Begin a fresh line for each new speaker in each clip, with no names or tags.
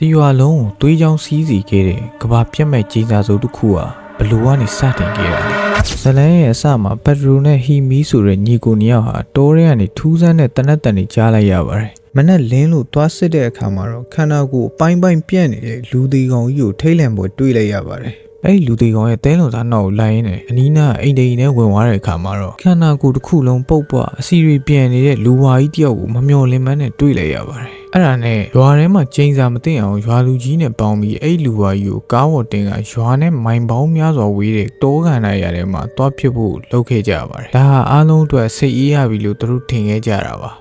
ဒီရွာလုံးကိုသွေးချောင်းစီးစီခဲ့တဲ့ကဘာပြတ်မဲ့ကြီးစားစုတစ်ခုဟာဘလူကနေစတင်ခဲ့တာလေဇလန်းရဲ့အစမှာပက်ထရိုနဲ့ဟီမီဆိုတဲ့ညီကိုနှစ်ယောက်ဟာတိုးရဲကနေထူးဆန်းတဲ့တနက်တန်တွေကြားလိုက်ရပါတယ်မနဲ့လင်းလို့သွားစစ်တဲ့အခါမှာတော့ခန္ဓာကိုယ်အပိုင်းပိုင်းပြန့်နေတဲ့လူသေးကောင်ကြီးကိုထိတ်လန့်ပေါ်တွေးလိုက်ရပါတယ်အဲ့လူသေးကောင်ရဲ့တဲလုံသားနောက်ကိုလိုက်ရင်းနဲ့အနီးနားအိမ်တိန်နဲ့ဝင်သွားတဲ့အခါမှာတော့ခန္ဓာကိုယ်တစ်ခုလုံးပုတ်ပွားအစီရီပြန်နေတဲ့လူဝါကြီးတယောက်ကိုမမျှော်လင့်မှန်းနဲ့တွေးလိုက်ရပါတယ်အဲ့ဒါနဲ့ရွာထဲမှာကျိန်စာမသိအောင်ရွာလူကြီးနဲ့ပေါင်းပြီးအဲ့လူဝါကြီးကိုကားဝတ်တင်ကရွာနဲ့မိုင်ပေါင်းများစွာဝေးတဲ့တောကန်တိုင်းရထဲမှာတွားဖြစ်ဖို့လုပ်ခဲ့ကြပါတယ်ဒါဟာအားလုံးအတွက်စိတ်အေးရပြီလို့သူတို့ထင်ခဲ့ကြတာပါ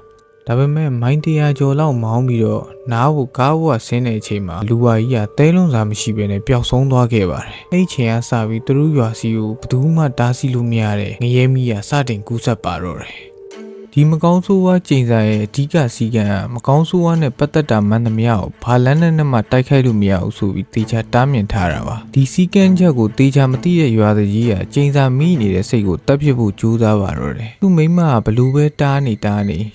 ဒါပေမဲ့မိုင်း100ကျော်လောက်မောင်းပြီးတော့နားကိုကားဝတ်ဆင်းတဲ့အချိန်မှာလူဝါကြီးကတဲလုံးစာမရှိဘဲနဲ့ပျောက်ဆုံးသွားခဲ့ပါတယ်အဲ့ချိန်ကစပြီးသူတို့ရွာစီကိုဘယ်သူမှတားဆီးလို့မရတဲ့ငရဲမီးကစတင်ကူးစက်ပါတော့တယ်ဒီမကောင်းဆိုးဝါးကျိန်စာရဲ့အဓိကစီကံကမကောင်းဆိုးဝါးနဲ့ပတ်သက်တာမှန်သမျှကိုဘာလန်းနဲ့မှတိုက်ခိုက်လို့မရဘူးဆိုပြီးတေချာတားမြင်ထားတာပါဒီစီကံချက်ကိုတေချာမသိတဲ့ရွာသူကြီးကကျိန်စာမိနေတဲ့စိတ်ကိုတက်ပြစ်ဖို့ကြိုးစားပါတော့တယ်သူ့မိမကဘလူပဲတားနေ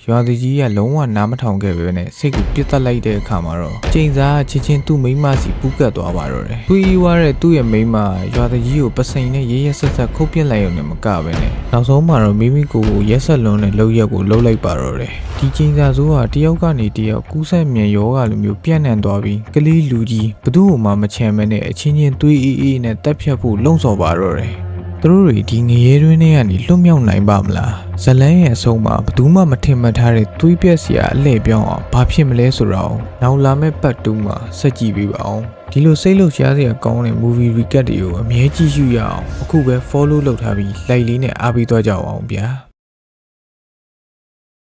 ရွာသူကြီးကလုံးဝနားမထောင်ခဲ့ပဲနဲ့စိတ်ကိုပြစ်တက်လိုက်တဲ့အခါမှာတော့ကျိန်စာကချင်းချင်းသူ့မိမစီပူးကတ်သွားပါတော့တယ်တွေးဝါတဲ့သူ့ရဲ့မိမရွာသူကြီးကိုပစိန်နဲ့ရဲရဲဆက်ဆက်ခုတ်ပြစ်လိုက်ရုံနဲ့မကပဲနဲ့နောက်ဆုံးမှာတော့မိမိကိုယ်ရက်ဆက်လွန်တဲ့လောက်ရက်ကိုလှုပ်လိုက်ပါတော့တယ်ဒီကျင်းစာစိုးဟာတယောက်ကနေတယောက်ကူးဆက်မြန်ယောဂလိုမျိုးပြန့်နှံ့သွားပြီးကလေးလူကြီးဘသူ့ကိုမှမချမ်းမဲနဲ့အချင်းချင်းတွေးအေးနဲ့တက်ဖြတ်ဖို့လှုံ့ဆော်ပါတော့တယ်သူတို့တွေဒီငရဲတွင်းထဲကနေလွတ်မြောက်နိုင်ပါမလားဇလန်းရဲ့အဆုံးမှာဘသူမှမထင်မှတ်ထားတဲ့သွေးပြက်စရာအလှည့်ပြောင်းအောင်ဘာဖြစ်မလဲဆိုတော့နောက်လာမယ့်ပတ်2မှာဆက်ကြည့်ပေးပါအောင်ဒီလိုစိတ်လှုပ်ရှားစရာကောင်းတဲ့ movie recap တွေကိုအမြဲကြည့်ရှုရအောင်အခုပဲ follow လုပ်ထားပြီး like လေးနဲ့အားပေးသွားကြအောင်ဗျာ